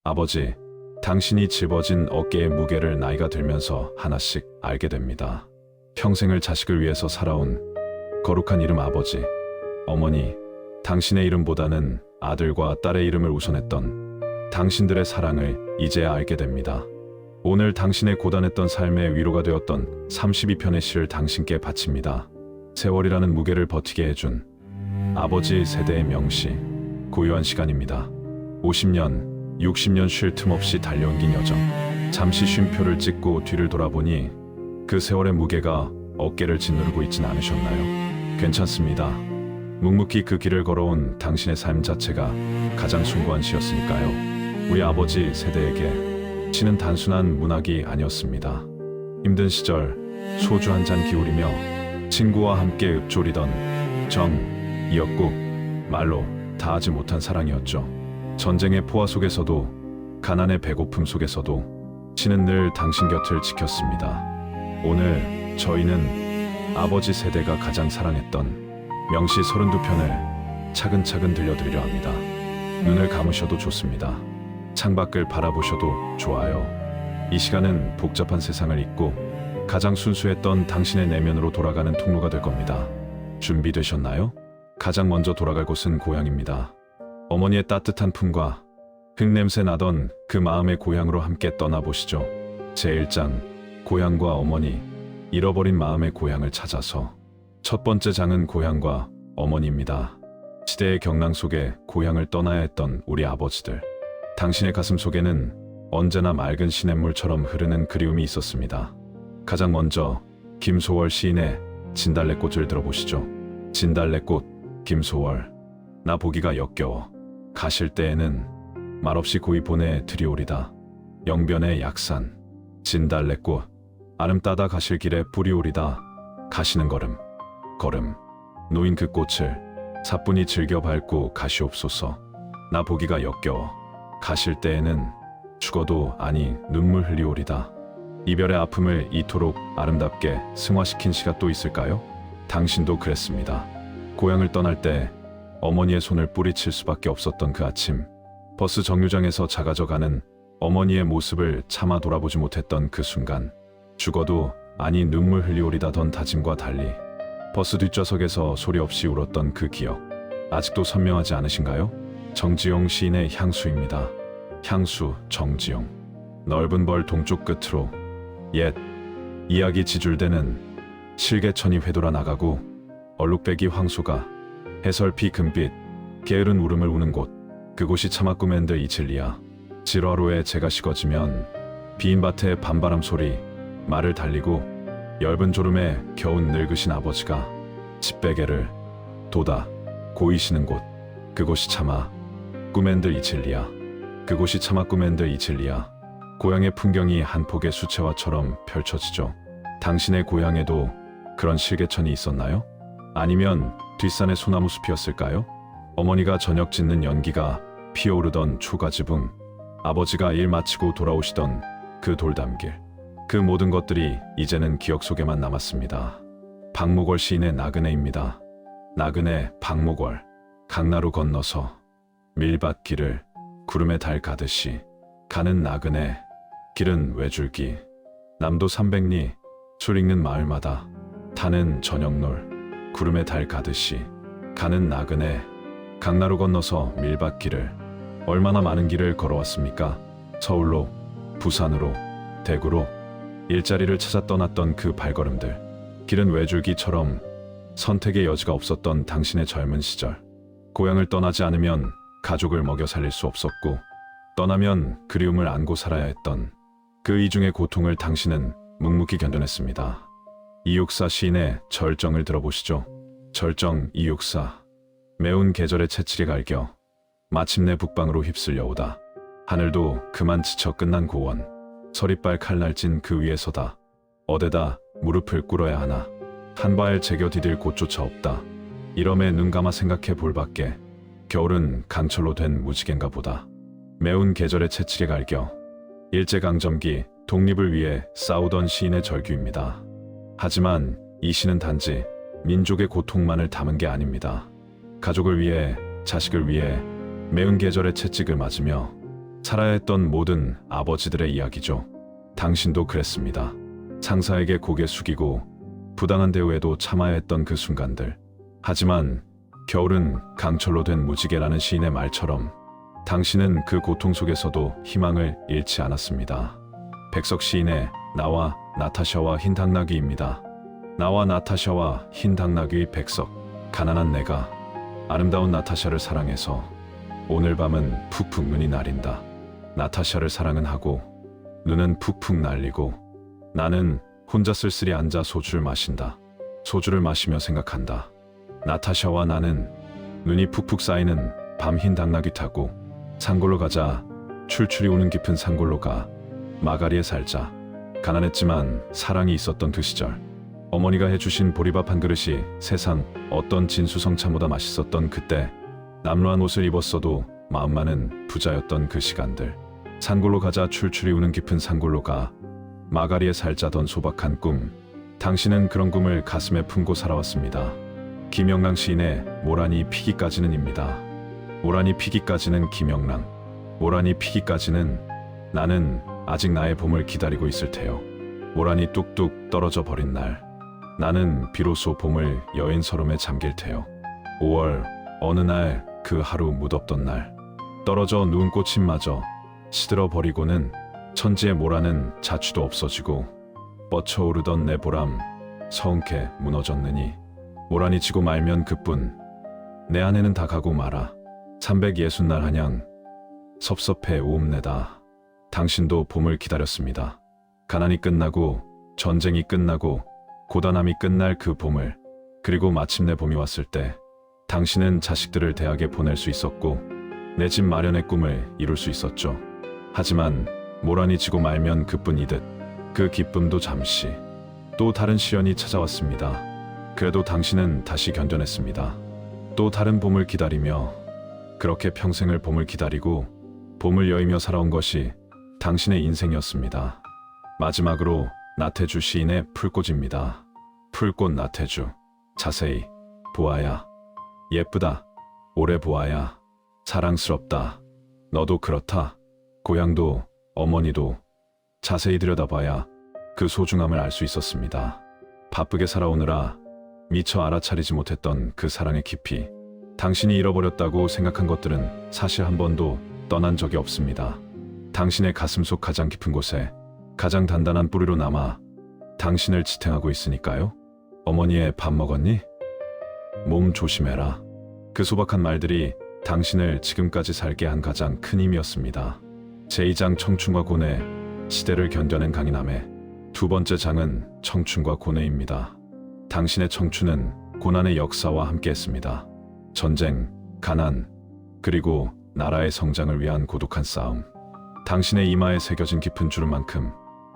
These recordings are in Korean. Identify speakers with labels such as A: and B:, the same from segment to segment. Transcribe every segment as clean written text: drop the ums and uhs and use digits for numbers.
A: 아버지, 당신이 짊어진 어깨의 무게를 나이가 들면서 하나씩 알게 됩니다. 평생을 자식을 위해서 살아온 거룩한 이름 아버지, 어머니, 당신의 이름보다는 아들과 딸의 이름을 우선했던 당신들의 사랑을 이제야 알게 됩니다. 오늘 당신의 고단했던 삶에 위로가 되었던 32편의 시를 당신께 바칩니다. 세월이라는 무게를 버티게 해준 아버지 세대의 명시, 고요한 시간입니다. 50년, 60년 쉴 틈 없이 달려온 긴 여정. 잠시 쉼표를 찍고 뒤를 돌아보니 그 세월의 무게가 어깨를 짓누르고 있진 않으셨나요? 괜찮습니다. 묵묵히 그 길을 걸어온 당신의 삶 자체가 가장 숭고한 시였으니까요. 우리 아버지 세대에게 시는 단순한 문학이 아니었습니다. 힘든 시절 소주 한 잔 기울이며 친구와 함께 읊조리던 정이었고 말로 다하지 못한 사랑이었죠. 전쟁의 포화 속에서도 가난의 배고픔 속에서도 시는 늘 당신 곁을 지켰습니다. 오늘 저희는 아버지 세대가 가장 사랑했던 명시 32편을 차근차근 들려드리려 합니다. 눈을 감으셔도 좋습니다. 창밖을 바라보셔도 좋아요. 이 시간은 복잡한 세상을 잊고 가장 순수했던 당신의 내면으로 돌아가는 통로가 될 겁니다. 준비되셨나요? 가장 먼저 돌아갈 곳은 고향입니다. 어머니의 따뜻한 품과 흙냄새 나던 그 마음의 고향으로 함께 떠나보시죠. 제1장, 고향과 어머니, 잃어버린 마음의 고향을 찾아서. 첫 번째 장은 고향과 어머니입니다. 시대의 경랑 속에 고향을 떠나야 했던 우리 아버지들. 당신의 가슴 속에는 언제나 맑은 시냇물처럼 흐르는 그리움이 있었습니다. 가장 먼저 김소월 시인의 진달래꽃을 들어보시죠. 진달래꽃, 김소월. 나 보기가 역겨워. 가실 때에는 말없이 고이 보내 드리오리다. 영변의 약산. 진달래꽃. 아름 따다 가실 길에 뿌리오리다. 가시는 걸음. 걸음. 놓인 그 꽃을 사뿐히 즐겨 밟고 가시옵소서. 나 보기가 역겨워. 가실 때에는 죽어도 아니 눈물 흘리오리다. 이별의 아픔을 이토록 아름답게 승화시킨 시가 또 있을까요? 당신도 그랬습니다. 고향을 떠날 때 어머니의 손을 뿌리칠 수밖에 없었던 그 아침, 버스 정류장에서 작아져가는 어머니의 모습을 차마 돌아보지 못했던 그 순간, 죽어도 아니 눈물 흘리오리다던 다짐과 달리 버스 뒷좌석에서 소리 없이 울었던 그 기억, 아직도 선명하지 않으신가요? 정지용 시인의 향수입니다. 향수, 정지용. 넓은 벌 동쪽 끝으로 옛 이야기 지줄대는 실개천이 회돌아 나가고 얼룩배기 황소가 해설피 금빛 게으른 울음을 우는 곳, 그곳이 차마 꿈엔들 이칠리야. 질화로에 재가 식어지면 비인 밭에 밤바람 소리, 말을 달리고 엷은 졸음에 겨운 늙으신 아버지가 집베개를 돋아 고이시는 곳, 그곳이 차마 꿈엔들 이칠리야. 그곳이 차마 꿈엔들 이칠리야. 고향의 풍경이 한 폭의 수채화처럼 펼쳐지죠. 당신의 고향에도 그런 실개천이 있었나요? 아니면 뒷산의 소나무 숲이었을까요? 어머니가 저녁 짓는 연기가 피어오르던 초가지붕, 아버지가 일 마치고 돌아오시던 그 돌담길, 그 모든 것들이 이제는 기억 속에만 남았습니다. 박목월 시인의 나그네입니다. 나그네 박목월. 강나루 건너서 밀밭길을 구름에 달 가듯이 가는 나그네. 길은 외줄기. 남도 300리 술 읽는 마을마다 타는 저녁놀. 구름에 달 가듯이 가는 나그네. 강나루 건너서 밀밭길을 얼마나 많은 길을 걸어왔습니까? 서울로, 부산으로, 대구로 일자리를 찾아 떠났던 그 발걸음들. 길은 외줄기처럼 선택의 여지가 없었던 당신의 젊은 시절. 고향을 떠나지 않으면 가족을 먹여 살릴 수 없었고, 떠나면 그리움을 안고 살아야 했던 그 이중의 고통을 당신은 묵묵히 견뎌냈습니다. 이육사 시인의 절정을 들어보시죠. 절정 이육사. 매운 계절의 채찍에 갈겨 마침내 북방으로 휩쓸려 오다. 하늘도 그만 지쳐 끝난 고원. 서리빨 칼날진 그 위에서다. 어데다 무릎을 꿇어야 하나. 한 발 제겨 디딜 곳조차 없다. 이러매 눈 감아 생각해 볼 밖에 겨울은 강철로 된 무지개인가 보다. 매운 계절의 채찍에 갈겨 일제강점기 독립을 위해 싸우던 시인의 절규입니다. 하지만 이 시는 단지 민족의 고통만을 담은 게 아닙니다. 가족을 위해, 자식을 위해 매운 계절의 채찍을 맞으며 살아야 했던 모든 아버지들의 이야기죠. 당신도 그랬습니다. 상사에게 고개 숙이고 부당한 대우에도 참아야 했던 그 순간들. 하지만 겨울은 강철로 된 무지개라는 시인의 말처럼 당신은 그 고통 속에서도 희망을 잃지 않았습니다. 백석 시인의 나와 나타샤와 흰 당나귀입니다. 나와 나타샤와 흰 당나귀의 백석. 가난한 내가 아름다운 나타샤를 사랑해서 오늘 밤은 푹푹 눈이 내린다. 나타샤를 사랑은 하고 눈은 푹푹 날리고 나는 혼자 쓸쓸히 앉아 소주를 마신다. 소주를 마시며 생각한다. 나타샤와 나는 눈이 푹푹 쌓이는 밤 흰 당나귀 타고 산골로 가자. 출출이 오는 깊은 산골로 가. 마가리에 살자. 가난했지만 사랑이 있었던 그 시절. 어머니가 해주신 보리밥 한 그릇이 세상 어떤 진수성찬보다 맛있었던 그때. 남루한 옷을 입었어도 마음만은 부자였던 그 시간들. 산골로 가자. 출출이 오는 깊은 산골로 가. 마가리에 살자던 소박한 꿈. 당신은 그런 꿈을 가슴에 품고 살아왔습니다. 김영랑 시인의 모란이 피기까지는입니다. 모란이 피기까지는 김영랑. 모란이 피기까지는 나는 아직 나의 봄을 기다리고 있을 테요. 모란이 뚝뚝 떨어져 버린 날. 나는 비로소 봄을 여인 서름에 잠길 테요. 5월 어느 날 그 하루 무덥던 날. 떨어져 누운 꽃잎마저 시들어 버리고는 천지의 모란은 자취도 없어지고 뻗쳐오르던 내 보람 서운케 무너졌느니 모란이 지고 말면 그뿐. 내 안에는 다 가고 말아. 360날 한양 섭섭해 우음내다. 당신도 봄을 기다렸습니다. 가난이 끝나고 전쟁이 끝나고 고단함이 끝날 그 봄을. 그리고 마침내 봄이 왔을 때 당신은 자식들을 대학에 보낼 수 있었고 내 집 마련의 꿈을 이룰 수 있었죠. 하지만 모란이 지고 말면 그뿐이듯 그 기쁨도 잠시. 또 다른 시련이 찾아왔습니다. 그래도 당신은 다시 견뎌냈습니다. 또 다른 봄을 기다리며 그렇게 평생을 봄을 기다리고 봄을 여의며 살아온 것이 당신의 인생이었습니다. 마지막으로 나태주 시인의 풀꽃입니다. 풀꽃 나태주. 자세히 보아야 예쁘다. 오래 보아야 사랑스럽다. 너도 그렇다. 고향도 어머니도 자세히 들여다봐야 그 소중함을 알 수 있었습니다. 바쁘게 살아오느라 미처 알아차리지 못했던 그 사랑의 깊이. 당신이 잃어버렸다고 생각한 것들은 사실 한 번도 떠난 적이 없습니다. 당신의 가슴속 가장 깊은 곳에 가장 단단한 뿌리로 남아 당신을 지탱하고 있으니까요. 어머니의 밥 먹었니? 몸 조심해라. 그 소박한 말들이 당신을 지금까지 살게 한 가장 큰 힘이었습니다. 제2장 청춘과 고뇌, 시대를 견뎌낸 강인함의 두 번째 장은 청춘과 고뇌입니다. 당신의 청춘은 고난의 역사와 함께했습니다. 전쟁, 가난, 그리고 나라의 성장을 위한 고독한 싸움. 당신의 이마에 새겨진 깊은 주름만큼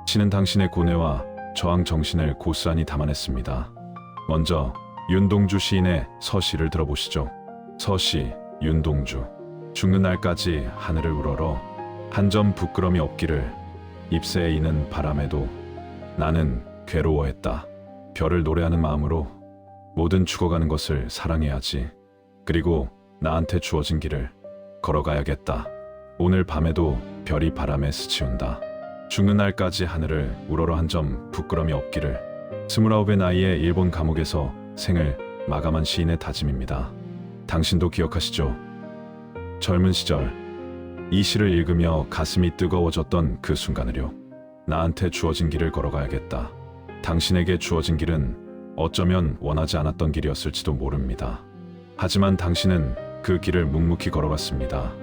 A: 시는 당신의 고뇌와 저항 정신을 고스란히 담아냈습니다. 먼저 윤동주 시인의 서시를 들어보시죠. 서시, 윤동주. 죽는 날까지 하늘을 우러러 한 점 부끄럼이 없기를. 잎새에 이는 바람에도 나는 괴로워했다. 별을 노래하는 마음으로 모든 죽어가는 것을 사랑해야지. 그리고 나한테 주어진 길을 걸어가야겠다. 오늘 밤에도 별이 바람에 스치운다. 죽는 날까지 하늘을 우러러 한 점 부끄럼이 없기를. 29의 나이에 일본 감옥에서 생을 마감한 시인의 다짐입니다. 당신도 기억하시죠? 젊은 시절 이 시를 읽으며 가슴이 뜨거워졌던 그 순간을요. 나한테 주어진 길을 걸어가야겠다. 당신에게 주어진 길은 어쩌면 원하지 않았던 길이었을지도 모릅니다. 하지만 당신은 그 길을 묵묵히 걸어갔습니다.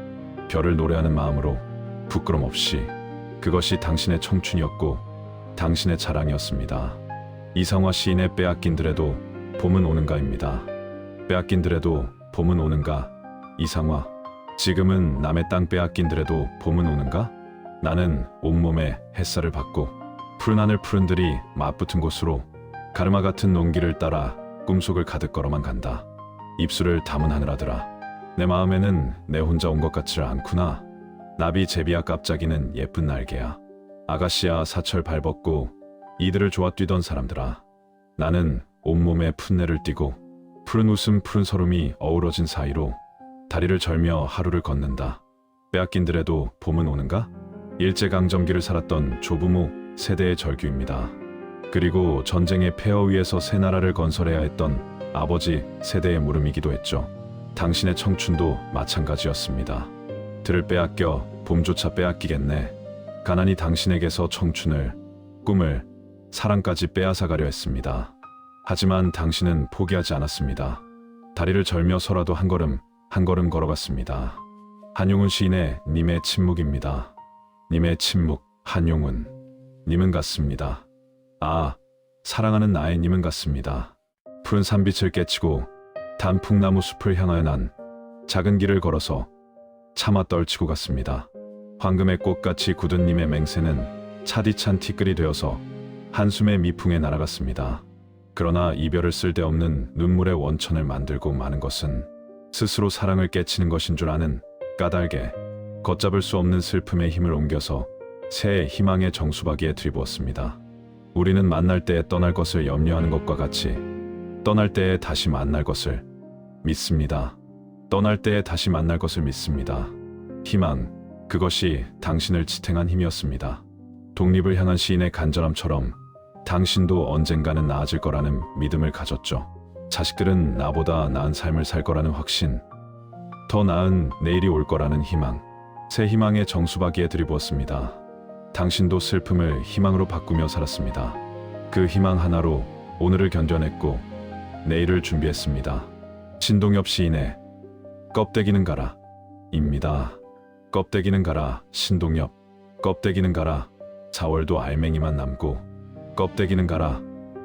A: 별을 노래하는 마음으로 부끄럼 없이. 그것이 당신의 청춘이었고 당신의 자랑이었습니다. 이상화 시인의 빼앗긴들에도 봄은 오는가입니다. 빼앗긴들에도 봄은 오는가? 이상화. 지금은 남의 땅 빼앗긴들에도 봄은 오는가? 나는 온몸에 햇살을 받고 푸른 하늘 푸른들이 맞붙은 곳으로 가르마 같은 농기를 따라 꿈속을 가득 걸어만 간다. 입술을 담은 하늘아들아. 내 마음에는 내 혼자 온 것 같지 않구나. 나비 제비야 깜짝이는 예쁜 날개야. 아가씨야 사철 발벗고 이들을 좋아 뛰던 사람들아. 나는 온몸에 풋내를 띠고 푸른 웃음 푸른 서름이 어우러진 사이로 다리를 절며 하루를 걷는다. 빼앗긴들에도 봄은 오는가? 일제강점기를 살았던 조부모 세대의 절규입니다. 그리고 전쟁의 폐허 위에서 새 나라를 건설해야 했던 아버지 세대의 물음이기도 했죠. 당신의 청춘도 마찬가지였습니다. 들을 빼앗겨 봄조차 빼앗기겠네. 가난이 당신에게서 청춘을, 꿈을, 사랑까지 빼앗아가려 했습니다. 하지만 당신은 포기하지 않았습니다. 다리를 절며서라도 한 걸음 걸어갔습니다. 한용운 시인의 님의 침묵입니다. 님의 침묵, 한용운. 님은 같습니다. 아, 사랑하는 나의 님은 같습니다. 푸른 산빛을 깨치고 단풍나무 숲을 향하여 난 작은 길을 걸어서 차마 떨치고 갔습니다. 황금의 꽃같이 굳은 님의 맹세는 차디찬 티끌이 되어서 한숨의 미풍에 날아갔습니다. 그러나 이별을 쓸데없는 눈물의 원천을 만들고 마는 것은 스스로 사랑을 깨치는 것인 줄 아는 까닭에 걷잡을 수 없는 슬픔의 힘을 옮겨서 새 희망의 정수박이에 들이부었습니다. 우리는 만날 때에 떠날 것을 염려하는 것과 같이 떠날 때에 다시 만날 것을 믿습니다. 떠날 때에 다시 만날 것을 믿습니다. 희망, 그것이 당신을 지탱한 힘이었습니다. 독립을 향한 시인의 간절함처럼 당신도 언젠가는 나아질 거라는 믿음을 가졌죠. 자식들은 나보다 나은 삶을 살 거라는 확신, 더 나은 내일이 올 거라는 희망, 새 희망의 정수박이에 들이부었습니다. 당신도 슬픔을 희망으로 바꾸며 살았습니다. 그 희망 하나로 오늘을 견뎌냈고 내일을 준비했습니다. 신동엽 시인의 껍데기는 가라 입니다. 껍데기는 가라 신동엽. 껍데기는 가라 4월도 알맹이만 남고 껍데기는 가라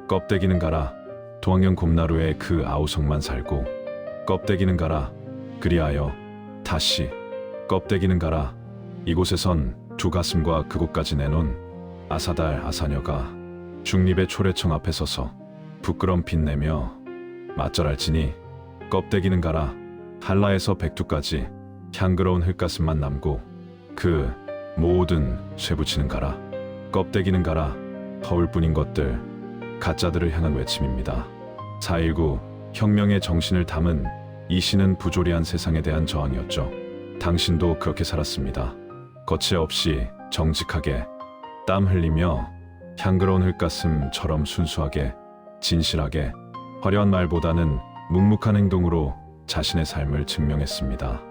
A: 껍데기는 가라 도학년 곰나루에 그 아우성만 살고 껍데기는 가라 그리하여 다시 껍데기는 가라 이곳에선 두 가슴과 그곳까지 내놓은 아사달 아사녀가 중립의 초래청 앞에 서서 부끄럼 빛내며 맞절할지니 껍데기는 가라 한라에서 백두까지 향그러운 흙가슴만 남고 그 모든 쇠붙이는 가라 껍데기는 가라 허울뿐인 것들 가짜들을 향한 외침입니다. 4.19 혁명의 정신을 담은 이 시는 부조리한 세상에 대한 저항이었죠. 당신도 그렇게 살았습니다. 거체 없이 정직하게 땀 흘리며 향그러운 흙가슴처럼 순수하게 진실하게 화려한 말보다는 묵묵한 행동으로 자신의 삶을 증명했습니다.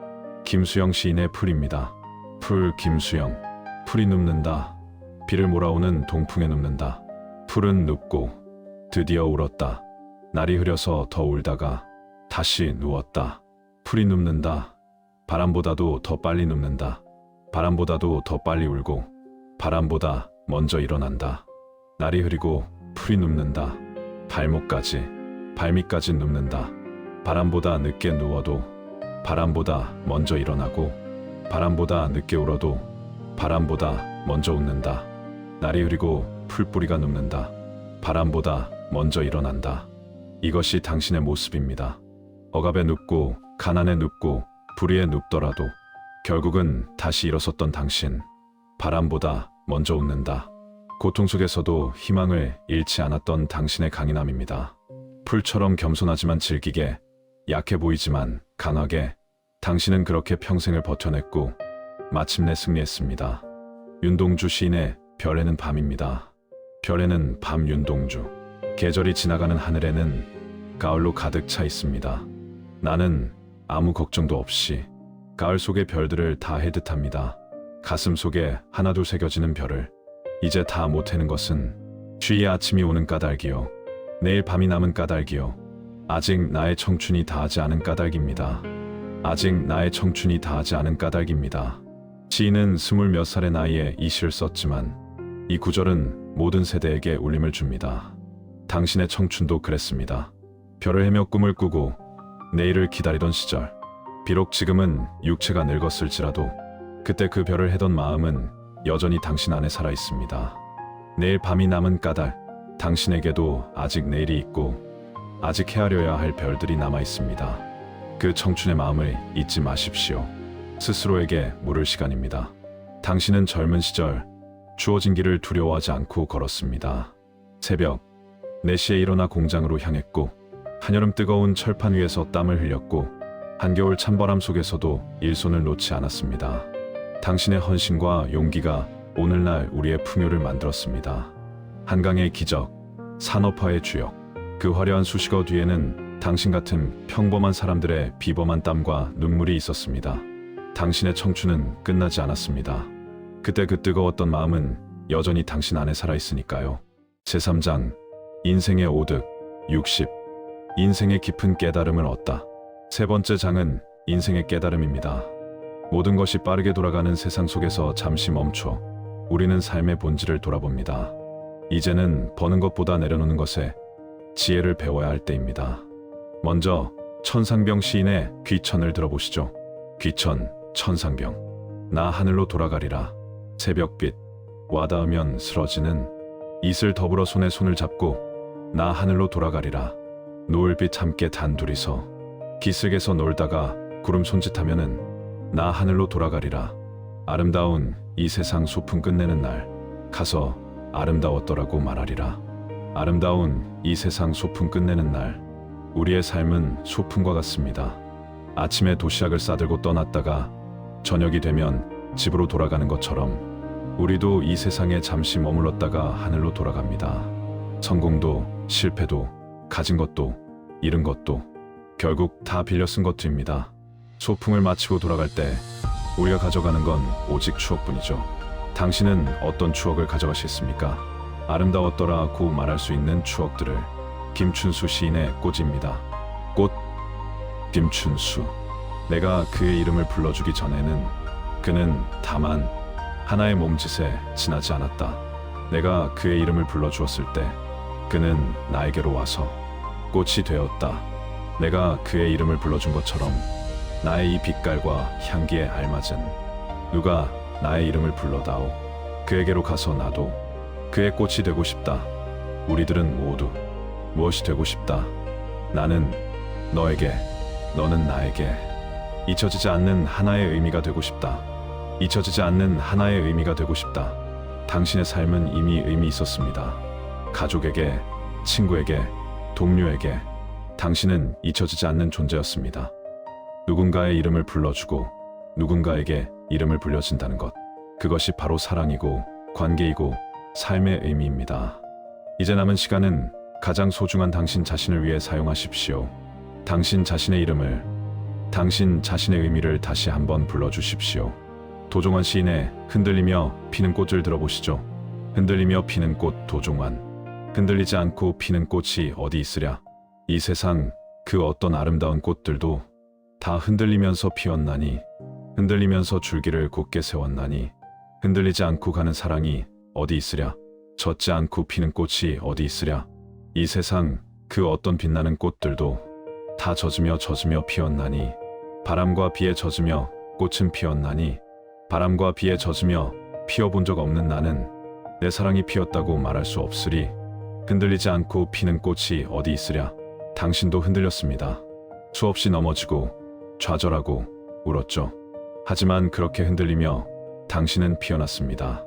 A: 김수영 시인의 풀입니다. 풀 김수영. 풀이 눕는다. 비를 몰아오는 동풍에 눕는다. 풀은 눕고 드디어 울었다. 날이 흐려서 더 울다가 다시 누웠다. 풀이 눕는다. 바람보다도 더 빨리 눕는다. 바람보다도 더 빨리 울고 바람보다 먼저 일어난다. 날이 흐리고 풀이 눕는다. 발밑까지 눕는다. 바람보다 늦게 누워도 바람보다 먼저 일어나고 바람보다 늦게 울어도 바람보다 먼저 웃는다. 날이 흐리고 풀뿌리가 눕는다. 바람보다 먼저 일어난다. 이것이 당신의 모습입니다. 억압에 눕고 가난에 눕고 불의에 눕더라도 결국은 다시 일어섰던 당신. 바람보다 먼저 웃는다. 고통 속에서도 희망을 잃지 않았던 당신의 강인함입니다. 풀처럼 겸손하지만 질기게, 약해 보이지만 강하게 당신은 그렇게 평생을 버텨냈고 마침내 승리했습니다. 윤동주 시인의 별에는 밤입니다. 별에는 밤 윤동주. 계절이 지나가는 하늘에는 가을로 가득 차 있습니다. 나는 아무 걱정도 없이 가을 속의 별들을 다 해듯합니다. 가슴 속에 하나둘 새겨지는 별을 이제 다 못 해는 것은 취의 아침이 오는 까닭이요 내일 밤이 남은 까닭이요 아직 나의 청춘이 다하지 않은 까닭입니다. 아직 나의 청춘이 다하지 않은 까닭입니다. 시인은 20몇 살의 나이에 이 시를 썼지만 이 구절은 모든 세대에게 울림을 줍니다. 당신의 청춘도 그랬습니다. 별을 헤며 꿈을 꾸고 내일을 기다리던 시절. 비록 지금은 육체가 늙었을지라도 그때 그 별을 해던 마음은 여전히 당신 안에 살아 있습니다. 내일 밤이 남은 까닭, 당신에게도 아직 내일이 있고 아직 헤아려야 할 별들이 남아 있습니다. 그 청춘의 마음을 잊지 마십시오. 스스로에게 물을 시간입니다. 당신은 젊은 시절 주어진 길을 두려워하지 않고 걸었습니다. 새벽 4시에 일어나 공장으로 향했고 한여름 뜨거운 철판 위에서 땀을 흘렸고 한겨울 찬바람 속에서도 일손을 놓지 않았습니다. 당신의 헌신과 용기가 오늘날 우리의 풍요를 만들었습니다. 한강의 기적, 산업화의 주역, 그 화려한 수식어 뒤에는 당신 같은 평범한 사람들의 비범한 땀과 눈물이 있었습니다. 당신의 청춘은 끝나지 않았습니다. 그때 그 뜨거웠던 마음은 여전히 당신 안에 살아있으니까요. 제3장, 인생의 오득, 60. 인생의 깊은 깨달음을 얻다. 세 번째 장은 인생의 깨달음입니다. 모든 것이 빠르게 돌아가는 세상 속에서 잠시 멈춰 우리는 삶의 본질을 돌아봅니다. 이제는 버는 것보다 내려놓는 것에 지혜를 배워야 할 때입니다. 먼저 천상병 시인의 귀천을 들어보시죠. 귀천, 천상병. 나 하늘로 돌아가리라. 새벽빛, 와닿으면 쓰러지는 이슬 더불어 손에 손을 잡고 나 하늘로 돌아가리라. 노을빛 함께 단둘이서 기슭에서 놀다가 구름 손짓하면은 나 하늘로 돌아가리라. 아름다운 이 세상 소풍 끝내는 날 가서 아름다웠더라고 말하리라. 아름다운 이 세상 소풍 끝내는 날 우리의 삶은 소풍과 같습니다. 아침에 도시락을 싸들고 떠났다가 저녁이 되면 집으로 돌아가는 것처럼 우리도 이 세상에 잠시 머물렀다가 하늘로 돌아갑니다. 성공도 실패도 가진 것도 잃은 것도 결국 다 빌려 쓴 것들입니다. 소풍을 마치고 돌아갈 때 우리가 가져가는 건 오직 추억뿐이죠. 당신은 어떤 추억을 가져가시겠습니까? 아름다웠더라고 말할 수 있는 추억들을. 김춘수 시인의 꽃입니다. 꽃, 김춘수. 내가 그의 이름을 불러주기 전에는 그는 다만 하나의 몸짓에 지나지 않았다. 내가 그의 이름을 불러주었을 때 그는 나에게로 와서 꽃이 되었다. 내가 그의 이름을 불러준 것처럼 나의 이 빛깔과 향기에 알맞은 누가 나의 이름을 불러다오. 그에게로 가서 나도 그의 꽃이 되고 싶다. 우리들은 모두 무엇이 되고 싶다. 나는 너에게, 너는 나에게 잊혀지지 않는 하나의 의미가 되고 싶다. 잊혀지지 않는 하나의 의미가 되고 싶다. 당신의 삶은 이미 의미 있었습니다. 가족에게, 친구에게, 동료에게 당신은 잊혀지지 않는 존재였습니다. 누군가의 이름을 불러주고 누군가에게 이름을 불려진다는 것. 그것이 바로 사랑이고 관계이고 삶의 의미입니다. 이제 남은 시간은 가장 소중한 당신 자신을 위해 사용하십시오. 당신 자신의 이름을, 당신 자신의 의미를 다시 한번 불러주십시오. 도종환 시인의 흔들리며 피는 꽃을 들어보시죠. 흔들리며 피는 꽃 도종환. 흔들리지 않고 피는 꽃이 어디 있으랴. 이 세상 그 어떤 아름다운 꽃들도 다 흔들리면서 피었나니, 흔들리면서 줄기를 곧게 세웠나니, 흔들리지 않고 가는 사랑이 어디 있으랴. 젖지 않고 피는 꽃이 어디 있으랴. 이 세상 그 어떤 빛나는 꽃들도 다 젖으며 피었나니, 바람과 비에 젖으며 꽃은 피었나니, 바람과 비에 젖으며 피어본 적 없는 나는 내 사랑이 피었다고 말할 수 없으리. 흔들리지 않고 피는 꽃이 어디 있으랴. 당신도 흔들렸습니다. 수없이 넘어지고 좌절하고 울었죠. 하지만 그렇게 흔들리며 당신은 피어났습니다.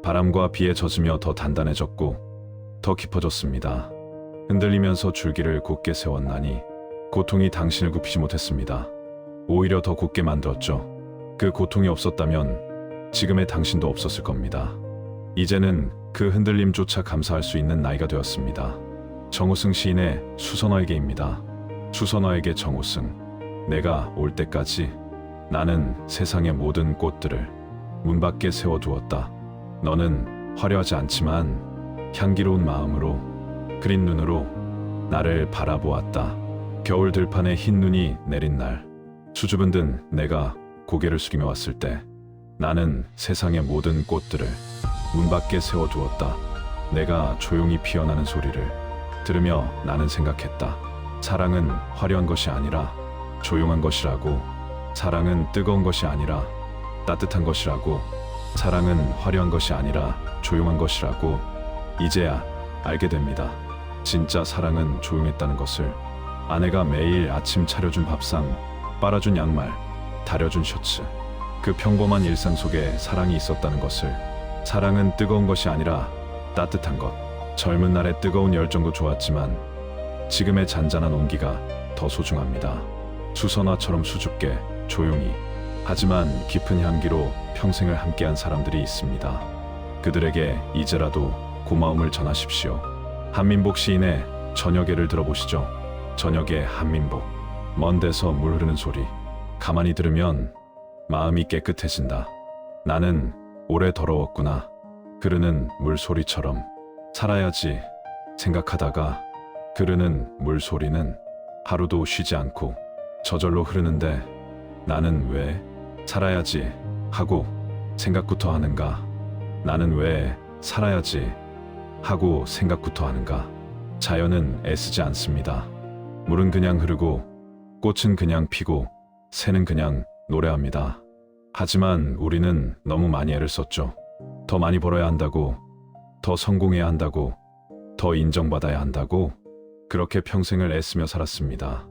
A: 바람과 비에 젖으며 더 단단해졌고 더 깊어졌습니다. 흔들리면서 줄기를 곧게 세웠나니 고통이 당신을 굽히지 못했습니다. 오히려 더 굳게 만들었죠. 그 고통이 없었다면 지금의 당신도 없었을 겁니다. 이제는 그 흔들림조차 감사할 수 있는 나이가 되었습니다. 정우승 시인의 수선화에게입니다. 수선화에게 정우승. 내가 올 때까지 나는 세상의 모든 꽃들을 문 밖에 세워두었다. 너는 화려하지 않지만 향기로운 마음으로 그린 눈으로 나를 바라보았다. 겨울 들판에 흰 눈이 내린 날 수줍은 듯 내가 고개를 숙이며 왔을 때 나는 세상의 모든 꽃들을 문 밖에 세워두었다. 내가 조용히 피어나는 소리를 들으며 나는 생각했다. 사랑은 화려한 것이 아니라 조용한 것이라고. 사랑은 뜨거운 것이 아니라 따뜻한 것이라고. 사랑은 화려한 것이 아니라 조용한 것이라고. 이제야 알게 됩니다. 진짜 사랑은 조용했다는 것을. 아내가 매일 아침 차려준 밥상, 빨아준 양말, 다려준 셔츠. 그 평범한 일상 속에 사랑이 있었다는 것을. 사랑은 뜨거운 것이 아니라 따뜻한 것. 젊은 날의 뜨거운 열정도 좋았지만 지금의 잔잔한 온기가 더 소중합니다. 수선화처럼 수줍게, 조용히, 하지만 깊은 향기로 평생을 함께한 사람들이 있습니다. 그들에게 이제라도 고마움을 전하십시오. 한민복 시인의 저녁에를 들어보시죠. 저녁에 한민복. 먼 데서 물 흐르는 소리. 가만히 들으면 마음이 깨끗해진다. 나는 오래 더러웠구나. 흐르는 물소리처럼 살아야지 생각하다가 흐르는 물소리는 하루도 쉬지 않고 저절로 흐르는데 나는 왜 살아야지 하고 생각부터 하는가? 나는 왜 살아야지 하고 생각부터 하는가? 자연은 애쓰지 않습니다. 물은 그냥 흐르고 꽃은 그냥 피고 새는 그냥 노래합니다. 하지만 우리는 너무 많이 애를 썼죠. 더 많이 벌어야 한다고, 더 성공해야 한다고, 더 인정받아야 한다고 그렇게 평생을 애쓰며 살았습니다.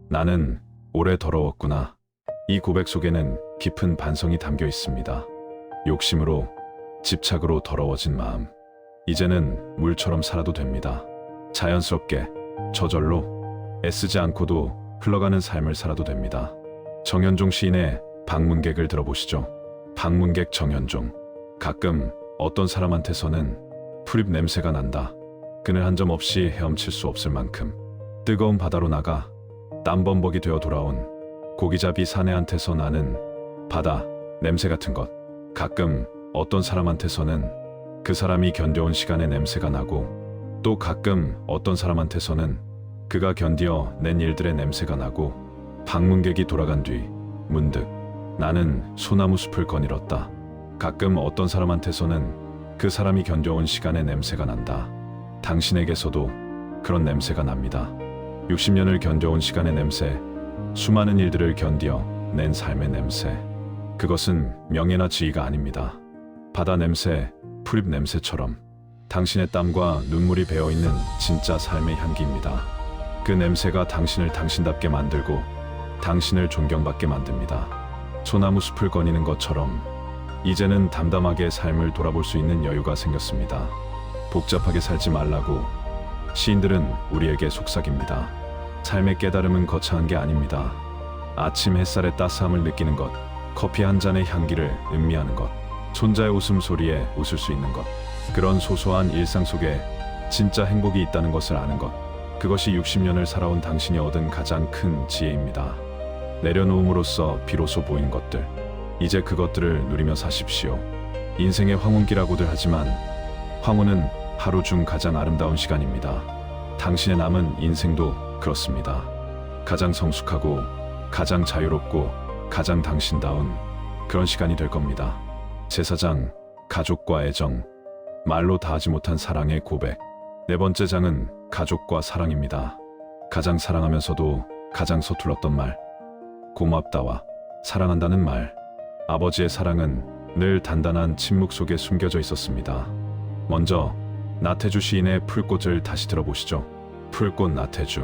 A: 나는 오래 더러웠구나. 이 고백 속에는 깊은 반성이 담겨 있습니다. 욕심으로, 집착으로 더러워진 마음. 이제는 물처럼 살아도 됩니다. 자연스럽게, 저절로, 애쓰지 않고도 흘러가는 삶을 살아도 됩니다. 정현종 시인의 방문객을 들어보시죠. 방문객 정현종. 가끔 어떤 사람한테서는 풀잎 냄새가 난다. 그늘 한 점 없이 헤엄칠 수 없을 만큼 뜨거운 바다로 나가 땀범벅이 되어 돌아온 고기잡이 사내한테서 나는 바다 냄새 같은 것. 가끔 어떤 사람한테서는 그 사람이 견뎌온 시간의 냄새가 나고 또 가끔 어떤 사람한테서는 그가 견디어 낸 일들의 냄새가 나고 방문객이 돌아간 뒤 문득 나는 소나무 숲을 거닐었다. 가끔 어떤 사람한테서는 그 사람이 견뎌온 시간의 냄새가 난다. 당신에게서도 그런 냄새가 납니다. 60년을 견뎌온 시간의 냄새, 수많은 일들을 견디어 낸 삶의 냄새. 그것은 명예나 지위가 아닙니다. 바다 냄새, 풀잎 냄새처럼 당신의 땀과 눈물이 배어있는 진짜 삶의 향기입니다. 그 냄새가 당신을 당신답게 만들고 당신을 존경받게 만듭니다. 소나무 숲을 거니는 것처럼 이제는 담담하게 삶을 돌아볼 수 있는 여유가 생겼습니다. 복잡하게 살지 말라고 시인들은 우리에게 속삭입니다. 삶의 깨달음은 거창한 게 아닙니다. 아침 햇살의 따스함을 느끼는 것, 커피 한 잔의 향기를 음미하는 것, 손자의 웃음소리에 웃을 수 있는 것, 그런 소소한 일상 속에 진짜 행복이 있다는 것을 아는 것, 그것이 60년을 살아온 당신이 얻은 가장 큰 지혜입니다. 내려놓음으로써 비로소 보인 것들, 이제 그것들을 누리며 사십시오. 인생의 황혼기라고들 하지만 황혼은 하루 중 가장 아름다운 시간입니다. 당신의 남은 인생도 그렇습니다. 가장 성숙하고 가장 자유롭고 가장 당신다운 그런 시간이 될 겁니다. 제사장, 가족과 애정, 말로 다하지 못한 사랑의 고백. 네 번째 장은 가족과 사랑입니다. 가장 사랑하면서도 가장 서툴렀던 말, 고맙다와 사랑한다는 말. 아버지의 사랑은 늘 단단한 침묵 속에 숨겨져 있었습니다. 먼저 나태주 시인의 풀꽃을 다시 들어보시죠. 풀꽃 나태주.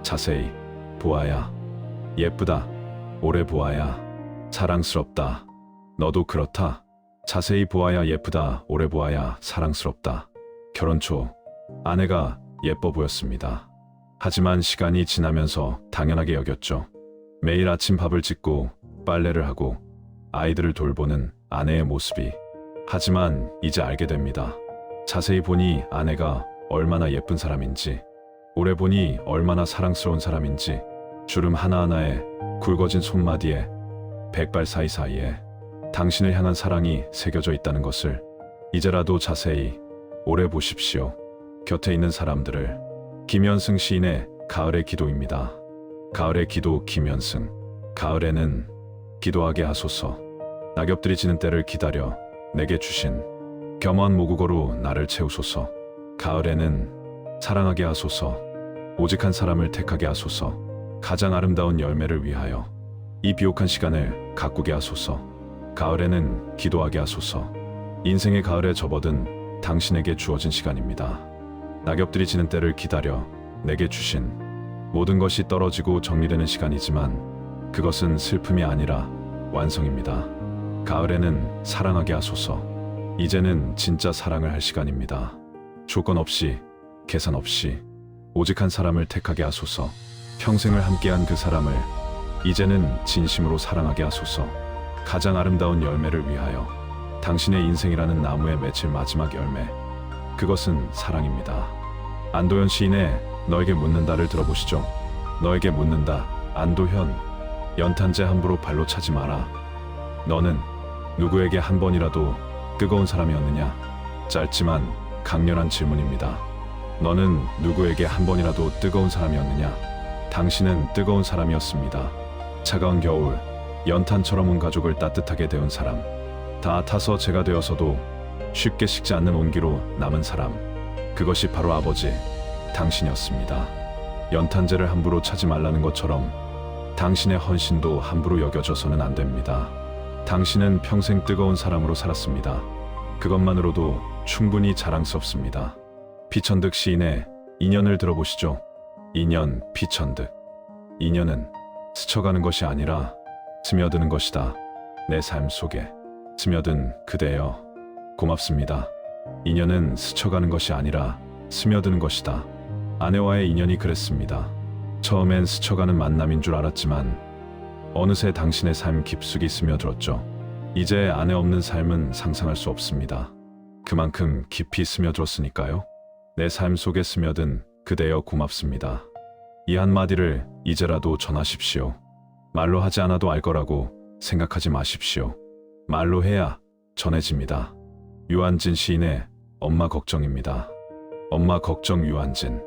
A: 자세히 보아야 예쁘다. 오래 보아야 사랑스럽다. 너도 그렇다. 자세히 보아야 예쁘다. 오래 보아야 사랑스럽다. 결혼 초 아내가 예뻐 보였습니다. 하지만 시간이 지나면서 당연하게 여겼죠. 매일 아침 밥을 짓고 빨래를 하고 아이들을 돌보는 아내의 모습이. 하지만 이제 알게 됩니다. 자세히 보니 아내가 얼마나 예쁜 사람인지, 오래 보니 얼마나 사랑스러운 사람인지, 주름 하나하나에 굵어진 손마디에 백발 사이사이에 당신을 향한 사랑이 새겨져 있다는 것을 이제라도 자세히 오래 보십시오. 곁에 있는 사람들을. 김현승 시인의 가을의 기도입니다. 가을의 기도 김현승. 가을에는 기도하게 하소서. 낙엽들이 지는 때를 기다려 내게 주신 겸허한 모국어로 나를 채우소서. 가을에는 사랑하게 하소서. 오직 한 사람을 택하게 하소서. 가장 아름다운 열매를 위하여 이 비옥한 시간을 가꾸게 하소서. 가을에는 기도하게 하소서. 인생의 가을에 접어든 당신에게 주어진 시간입니다. 낙엽들이 지는 때를 기다려 내게 주신 모든 것이 떨어지고 정리되는 시간이지만 그것은 슬픔이 아니라 완성입니다. 가을에는 사랑하게 하소서. 이제는 진짜 사랑을 할 시간입니다. 조건 없이, 계산 없이 오직 한 사람을 택하게 하소서. 평생을 함께한 그 사람을 이제는 진심으로 사랑하게 하소서. 가장 아름다운 열매를 위하여 당신의 인생이라는 나무에 맺힐 마지막 열매, 그것은 사랑입니다. 안도현 시인의 너에게 묻는다를 들어보시죠. 너에게 묻는다. 안도현. 연탄재 함부로 발로 차지 마라. 너는 누구에게 한 번이라도 뜨거운 사람이었느냐? 짧지만 강렬한 질문입니다. 너는 누구에게 한 번이라도 뜨거운 사람이었느냐? 당신은 뜨거운 사람이었습니다. 차가운 겨울, 연탄처럼 온 가족을 따뜻하게 데운 사람, 다 타서 제가 되어서도 쉽게 식지 않는 온기로 남은 사람, 그것이 바로 아버지, 당신이었습니다. 연탄재를 함부로 차지 말라는 것처럼 당신의 헌신도 함부로 여겨져서는 안 됩니다. 당신은 평생 뜨거운 사람으로 살았습니다. 그것만으로도 충분히 자랑스럽습니다. 피천득 시인의 인연을 들어보시죠. 인연, 피천득. 인연은 스쳐가는 것이 아니라 스며드는 것이다. 내 삶 속에 스며든 그대여, 고맙습니다. 인연은 스쳐가는 것이 아니라 스며드는 것이다. 아내와의 인연이 그랬습니다. 처음엔 스쳐가는 만남인 줄 알았지만 어느새 당신의 삶 깊숙이 스며들었죠. 이제 아내 없는 삶은 상상할 수 없습니다. 그만큼 깊이 스며들었으니까요. 내 삶 속에 스며든 그대여 고맙습니다. 이 한마디를 이제라도 전하십시오. 말로 하지 않아도 알 거라고 생각하지 마십시오. 말로 해야 전해집니다. 유한진 시인의 엄마 걱정입니다. 엄마 걱정 유한진.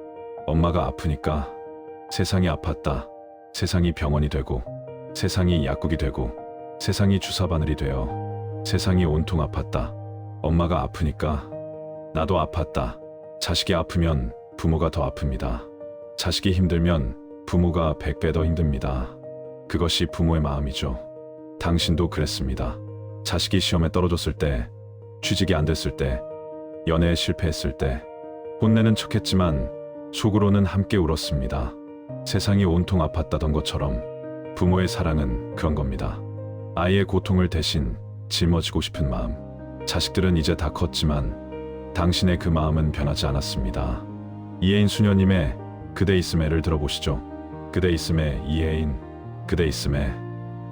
A: 엄마가 아프니까 세상이 아팠다. 세상이 병원이 되고 세상이 약국이 되고 세상이 주사바늘이 되어 세상이 온통 아팠다. 엄마가 아프니까 나도 아팠다. 자식이 아프면 부모가 더 아픕니다. 자식이 힘들면 부모가 100배 더 힘듭니다. 그것이 부모의 마음이죠. 당신도 그랬습니다. 자식이 시험에 떨어졌을 때, 취직이 안 됐을 때, 연애에 실패했을 때 혼내는 척했지만 속으로는 함께 울었습니다. 세상이 온통 아팠다던 것처럼 부모의 사랑은 그런 겁니다. 아이의 고통을 대신 짊어지고 싶은 마음. 자식들은 이제 다 컸지만 당신의 그 마음은 변하지 않았습니다. 이혜인 수녀님의 그대 있음에를 들어보시죠. 그대 있음에 이혜인. 그대 있음에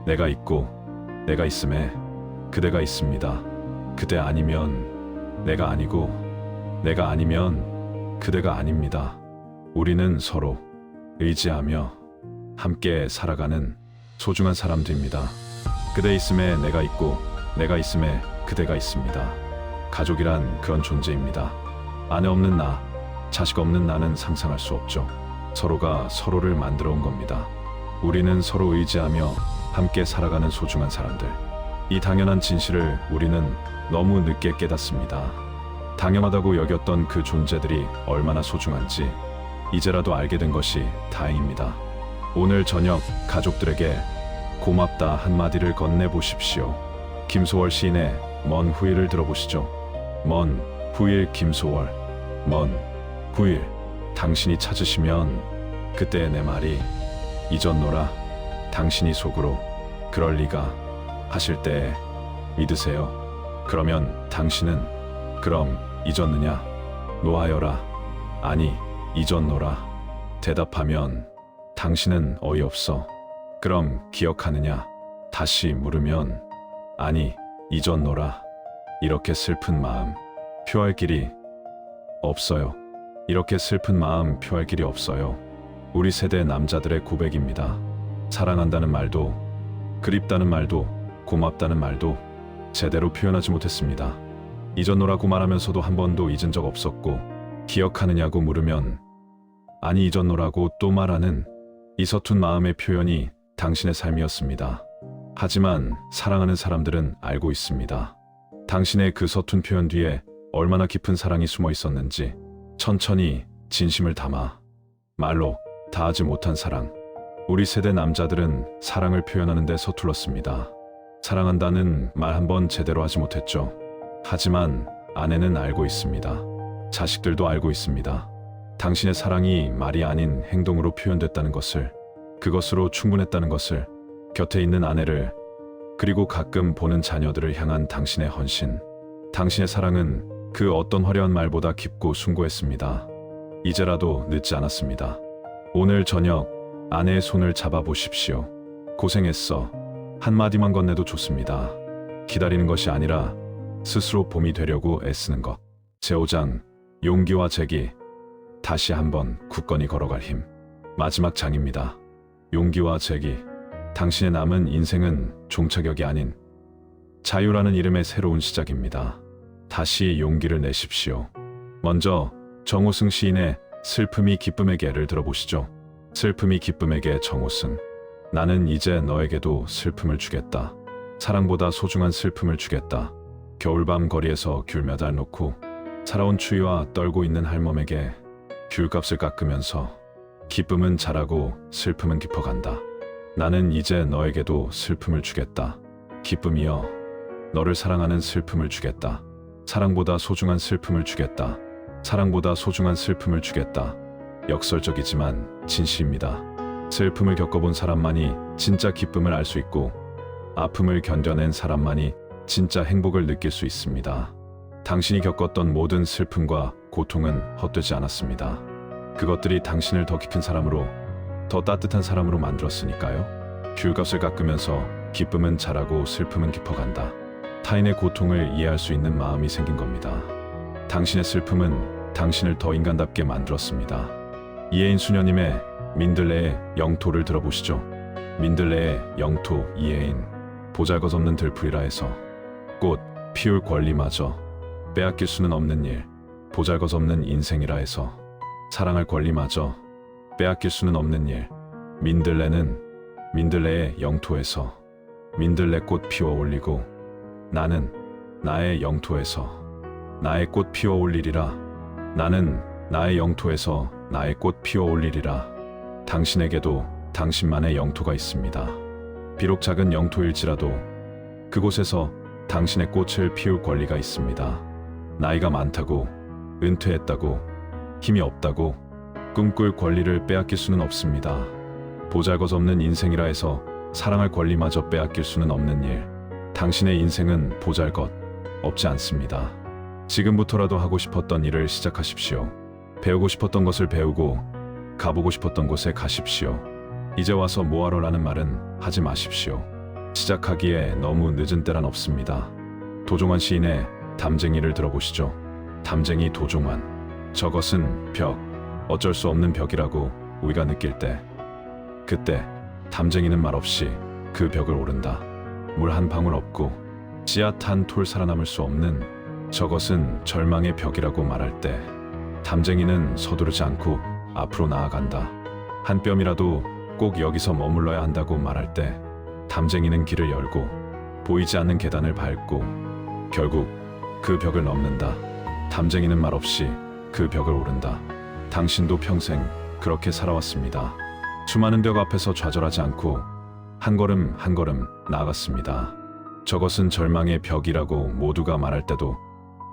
A: 내가 있고 내가 있음에 그대가 있습니다. 그대 아니면 내가 아니고 내가 아니면 그대가 아닙니다. 우리는 서로 의지하며 함께 살아가는 소중한 사람들입니다. 그대 있음에 내가 있고 내가 있음에 그대가 있습니다. 가족이란 그런 존재입니다. 아내 없는 나, 자식 없는 나는 상상할 수 없죠. 서로가 서로를 만들어 온 겁니다. 우리는 서로 의지하며 함께 살아가는 소중한 사람들. 이 당연한 진실을 우리는 너무 늦게 깨닫습니다. 당연하다고 여겼던 그 존재들이 얼마나 소중한지 이제라도 알게 된 것이 다행입니다. 오늘 저녁 가족들에게 고맙다 한마디를 건네보십시오. 김소월 시인의 먼 후일을 들어보시죠. 먼 후일 김소월. 먼 후일 당신이 찾으시면 그때의 내 말이 잊었노라. 당신이 속으로 그럴 리가 하실 때에 믿으세요. 그러면 당신은 그럼 잊었느냐? 노하여라. 아니 잊었노라. 대답하면 당신은 어이없어. 그럼 기억하느냐? 다시 물으면 아니 잊었노라. 이렇게 슬픈 마음 표할 길이 없어요. 이렇게 슬픈 마음 표할 길이 없어요. 우리 세대 남자들의 고백입니다. 사랑한다는 말도 그립다는 말도 고맙다는 말도 제대로 표현하지 못했습니다. 잊었노라고 말하면서도 한 번도 잊은 적 없었고 기억하느냐고 물으면 아니 잊었노라고 또 말하는 이 서툰 마음의 표현이 당신의 삶이었습니다. 하지만 사랑하는 사람들은 알고 있습니다. 당신의 그 서툰 표현 뒤에 얼마나 깊은 사랑이 숨어 있었는지 천천히 진심을 담아 말로 다하지 못한 사랑. 우리 세대 남자들은 사랑을 표현하는 데 서툴렀습니다. 사랑한다는 말 한 번 제대로 하지 못했죠. 하지만 아내는 알고 있습니다. 자식들도 알고 있습니다. 당신의 사랑이 말이 아닌 행동으로 표현됐다는 것을, 그것으로 충분했다는 것을, 곁에 있는 아내를, 그리고 가끔 보는 자녀들을 향한 당신의 헌신. 당신의 사랑은 그 어떤 화려한 말보다 깊고 숭고했습니다. 이제라도 늦지 않았습니다. 오늘 저녁 아내의 손을 잡아보십시오. 고생했어. 한마디만 건네도 좋습니다. 기다리는 것이 아니라 스스로 봄이 되려고 애쓰는 것. 제5장 용기와 재기. 다시 한번 굳건히 걸어갈 힘. 마지막 장입니다. 용기와 재기. 당신의 남은 인생은 종착역이 아닌 자유라는 이름의 새로운 시작입니다. 다시 용기를 내십시오. 먼저 정호승 시인의 슬픔이 기쁨에게를 들어보시죠. 슬픔이 기쁨에게. 정호승. 나는 이제 너에게도 슬픔을 주겠다. 사랑보다 소중한 슬픔을 주겠다. 겨울밤 거리에서 귤 몇 알 놓고 살아온 추위와 떨고 있는 할멈에게 귤값을 깎으면서 기쁨은 자라고 슬픔은 깊어간다. 나는 이제 너에게도 슬픔을 주겠다. 기쁨이여, 너를 사랑하는 슬픔을 주겠다. 사랑보다 소중한 슬픔을 주겠다. 사랑보다 소중한 슬픔을 주겠다. 역설적이지만 진실입니다. 슬픔을 겪어본 사람만이 진짜 기쁨을 알 수 있고, 아픔을 견뎌낸 사람만이 진짜 행복을 느낄 수 있습니다. 당신이 겪었던 모든 슬픔과 고통은 헛되지 않았습니다. 그것들이 당신을 더 깊은 사람으로, 더 따뜻한 사람으로 만들었으니까요. 귤값을 깎으면서 기쁨은 자라고 슬픔은 깊어간다. 타인의 고통을 이해할 수 있는 마음이 생긴 겁니다. 당신의 슬픔은 당신을 더 인간답게 만들었습니다. 이혜인 수녀님의 민들레의 영토를 들어보시죠. 민들레의 영토. 이혜인. 보잘것없는 들풀이라 해서 꽃 피울 권리마저 빼앗길 수는 없는 일. 보잘것없는 인생이라 해서 사랑할 권리마저 빼앗길 수는 없는 일. 민들레는 민들레의 영토에서 민들레꽃 피워 올리고, 나는 나의 영토에서 나의 꽃 피워 올리리라. 나는 나의 영토에서 나의 꽃 피워 올리리라. 당신에게도 당신만의 영토가 있습니다. 비록 작은 영토일지라도 그곳에서 당신의 꽃을 피울 권리가 있습니다. 나이가 많다고, 은퇴했다고, 힘이 없다고 꿈꿀 권리를 빼앗길 수는 없습니다. 보잘것없는 인생이라 해서 사랑할 권리마저 빼앗길 수는 없는 일. 당신의 인생은 보잘것 없지 않습니다. 지금부터라도 하고 싶었던 일을 시작하십시오. 배우고 싶었던 것을 배우고 가보고 싶었던 곳에 가십시오. 이제 와서 뭐하러 라는 말은 하지 마십시오. 시작하기에 너무 늦은 때란 없습니다. 도종환 시인의 담쟁이를 들어보시죠. 담쟁이. 도종환. 저것은 벽, 어쩔 수 없는 벽이라고 우리가 느낄 때, 그때 담쟁이는 말없이 그 벽을 오른다. 물 한 방울 없고 씨앗 한 톨 살아남을 수 없는 저것은 절망의 벽이라고 말할 때, 담쟁이는 서두르지 않고 앞으로 나아간다. 한 뼘이라도 꼭 여기서 머물러야 한다고 말할 때, 담쟁이는 길을 열고 보이지 않는 계단을 밟고 결국 그 벽을 넘는다. 담쟁이는 말없이 그 벽을 오른다. 당신도 평생 그렇게 살아왔습니다. 수많은 벽 앞에서 좌절하지 않고 한 걸음 한 걸음 나아갔습니다. 저것은 절망의 벽이라고 모두가 말할 때도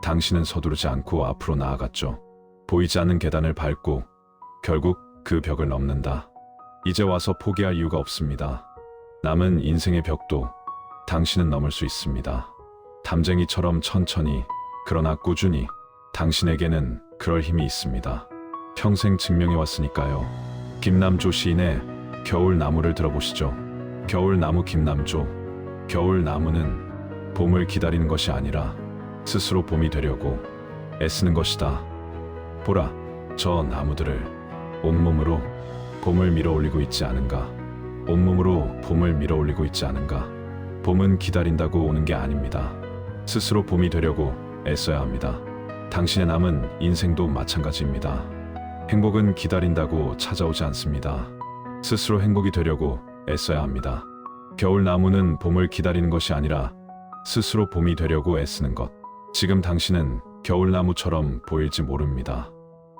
A: 당신은 서두르지 않고 앞으로 나아갔죠. 보이지 않는 계단을 밟고 결국 그 벽을 넘는다. 이제 와서 포기할 이유가 없습니다. 남은 인생의 벽도 당신은 넘을 수 있습니다. 담쟁이처럼 천천히, 그러나 꾸준히. 당신에게는 그럴 힘이 있습니다. 평생 증명해 왔으니까요. 김남조 시인의 겨울나무를 들어보시죠. 겨울나무. 김남조. 겨울나무는 봄을 기다리는 것이 아니라 스스로 봄이 되려고 애쓰는 것이다. 보라, 저 나무들을. 온몸으로 봄을 밀어올리고 있지 않은가. 온몸으로 봄을 밀어올리고 있지 않은가. 봄은 기다린다고 오는 게 아닙니다. 스스로 봄이 되려고 애써야 합니다. 당신의 남은 인생도 마찬가지입니다. 행복은 기다린다고 찾아오지 않습니다. 스스로 행복이 되려고 애써야 합니다. 겨울나무는 봄을 기다리는 것이 아니라 스스로 봄이 되려고 애쓰는 것. 지금 당신은 겨울나무처럼 보일지 모릅니다.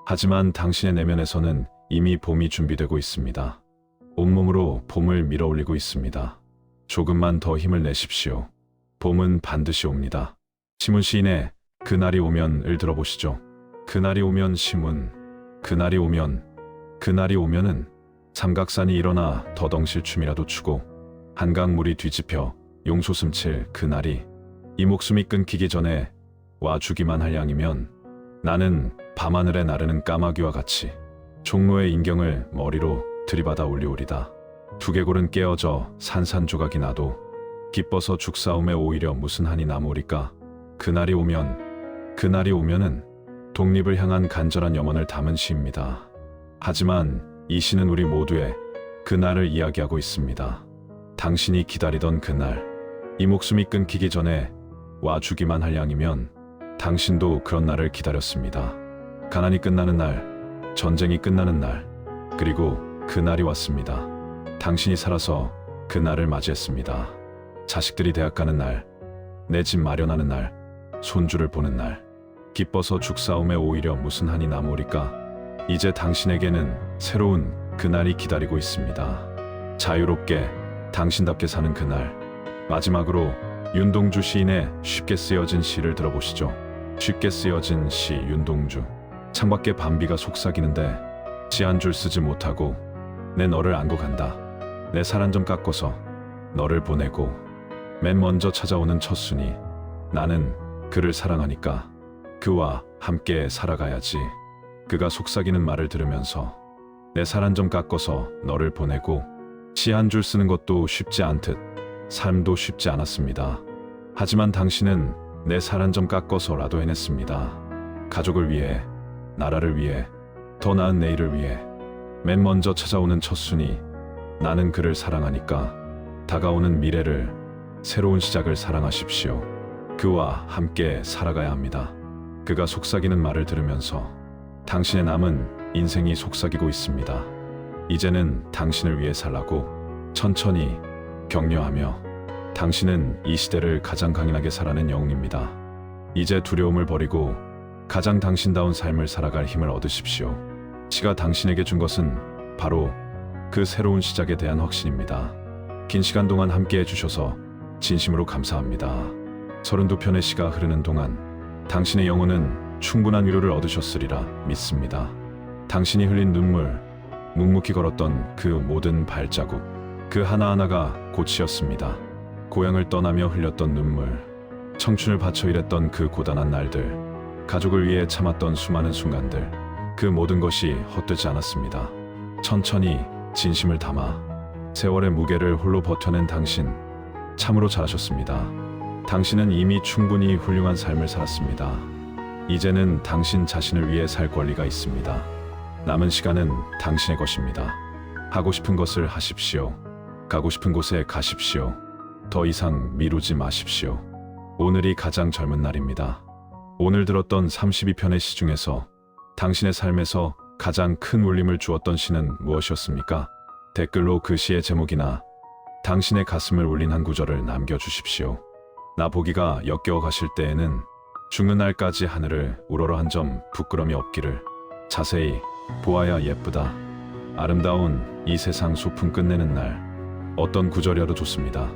A: 하지만 당신의 내면에서는 이미 봄이 준비되고 있습니다. 온몸으로 봄을 밀어올리고 있습니다. 조금만 더 힘을 내십시오. 봄은 반드시 옵니다. 시문 시인의 그날이 오면을 들어보시죠. 그날이 오면. 시문. 그날이 오면. 그날이 오면은 삼각산이 일어나 더덩실춤이라도 추고 한강물이 뒤집혀 용솟음칠 그날이 이 목숨이 끊기기 전에 와주기만 할 양이면, 나는 밤하늘에 나르는 까마귀와 같이 종로의 인경을 머리로 들이받아 올리오리다. 두개골은 깨어져 산산조각이 나도 기뻐서 죽사움에 오히려 무슨 한이 남으리까. 그날이 오면은 독립을 향한 간절한 염원을 담은 시입니다. 하지만 이 시는 우리 모두의 그날을 이야기하고 있습니다. 당신이 기다리던 그날, 이 목숨이 끊기기 전에 와주기만 할 양이면 당신도 그런 날을 기다렸습니다. 가난이 끝나는 날, 전쟁이 끝나는 날, 그리고 그날이 왔습니다. 당신이 살아서 그날을 맞이했습니다. 자식들이 대학 가는 날, 내 집 마련하는 날, 손주를 보는 날, 기뻐서 죽사움에 오히려 무슨 한이 남으리까. 이제 당신에게는 새로운 그날이 기다리고 있습니다. 자유롭게 당신답게 사는 그날. 마지막으로 윤동주 시인의 쉽게 쓰여진 시를 들어보시죠. 쉽게 쓰여진 시 윤동주. 창밖에 밤비가 속삭이는데 시 한 줄 쓰지 못하고 내 너를 안고 간다. 내 살 한 점 깎아서 너를 보내고 맨 먼저 찾아오는 첫순이 나는 그를 사랑하니까 그와 함께 살아가야지. 그가 속삭이는 말을 들으면서 내 살 한 점 깎아서 너를 보내고 시 한 줄 쓰는 것도 쉽지 않듯 삶도 쉽지 않았습니다. 하지만 당신은 내 살 한 점 깎아서라도 해냈습니다. 가족을 위해, 나라를 위해, 더 나은 내일을 위해 맨 먼저 찾아오는 첫순이 나는 그를 사랑하니까 다가오는 미래를, 새로운 시작을 사랑하십시오. 그와 함께 살아가야 합니다. 그가 속삭이는 말을 들으면서 당신의 남은 인생이 속삭이고 있습니다. 이제는 당신을 위해 살라고 천천히 격려하며 당신은 이 시대를 가장 강인하게 살아낸 영웅입니다. 이제 두려움을 버리고 가장 당신다운 삶을 살아갈 힘을 얻으십시오. 시가 당신에게 준 것은 바로 그 새로운 시작에 대한 확신입니다. 긴 시간 동안 함께 해주셔서 진심으로 감사합니다. 32편의 시가 흐르는 동안 당신의 영혼은 충분한 위로를 얻으셨으리라 믿습니다. 당신이 흘린 눈물, 묵묵히 걸었던 그 모든 발자국, 그 하나하나가 꽃이었습니다. 고향을 떠나며 흘렸던 눈물, 청춘을 바쳐 일했던 그 고단한 날들, 가족을 위해 참았던 수많은 순간들, 그 모든 것이 헛되지 않았습니다. 천천히 진심을 담아 세월의 무게를 홀로 버텨낸 당신, 참으로 잘하셨습니다. 당신은 이미 충분히 훌륭한 삶을 살았습니다. 이제는 당신 자신을 위해 살 권리가 있습니다. 남은 시간은 당신의 것입니다. 하고 싶은 것을 하십시오. 가고 싶은 곳에 가십시오. 더 이상 미루지 마십시오. 오늘이 가장 젊은 날입니다. 오늘 들었던 32편의 시 중에서 당신의 삶에서 가장 큰 울림을 주었던 시는 무엇이었습니까? 댓글로 그 시의 제목이나 당신의 가슴을 울린 한 구절을 남겨주십시오. 나 보기가 역겨워 가실 때에는 죽는 날까지 하늘을 우러러 한 점 부끄럼이 없기를. 자세히 보아야 예쁘다. 아름다운 이 세상 소풍 끝내는 날. 어떤 구절이라도 좋습니다.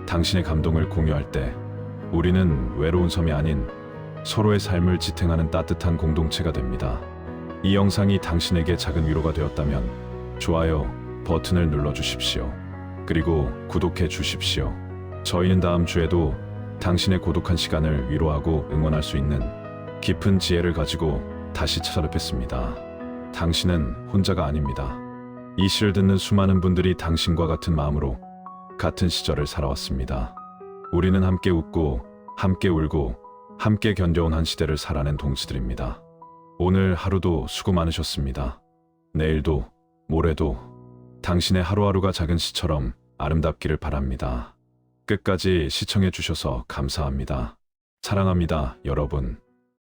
A: 당신의 감동을 공유할 때 우리는 외로운 섬이 아닌 서로의 삶을 지탱하는 따뜻한 공동체가 됩니다. 이 영상이 당신에게 작은 위로가 되었다면 좋아요 버튼을 눌러주십시오. 그리고 구독해 주십시오. 저희는 다음 주에도 당신의 고독한 시간을 위로하고 응원할 수 있는 깊은 지혜를 가지고 다시 찾아뵙겠습니다. 당신은 혼자가 아닙니다. 이 시를 듣는 수많은 분들이 당신과 같은 마음으로 같은 시절을 살아왔습니다. 우리는 함께 웃고 함께 울고 함께 견뎌온 한 시대를 살아낸 동지들입니다. 오늘 하루도 수고 많으셨습니다. 내일도 모레도 당신의 하루하루가 작은 시처럼 아름답기를 바랍니다. 끝까지 시청해 주셔서 감사합니다. 사랑합니다, 여러분.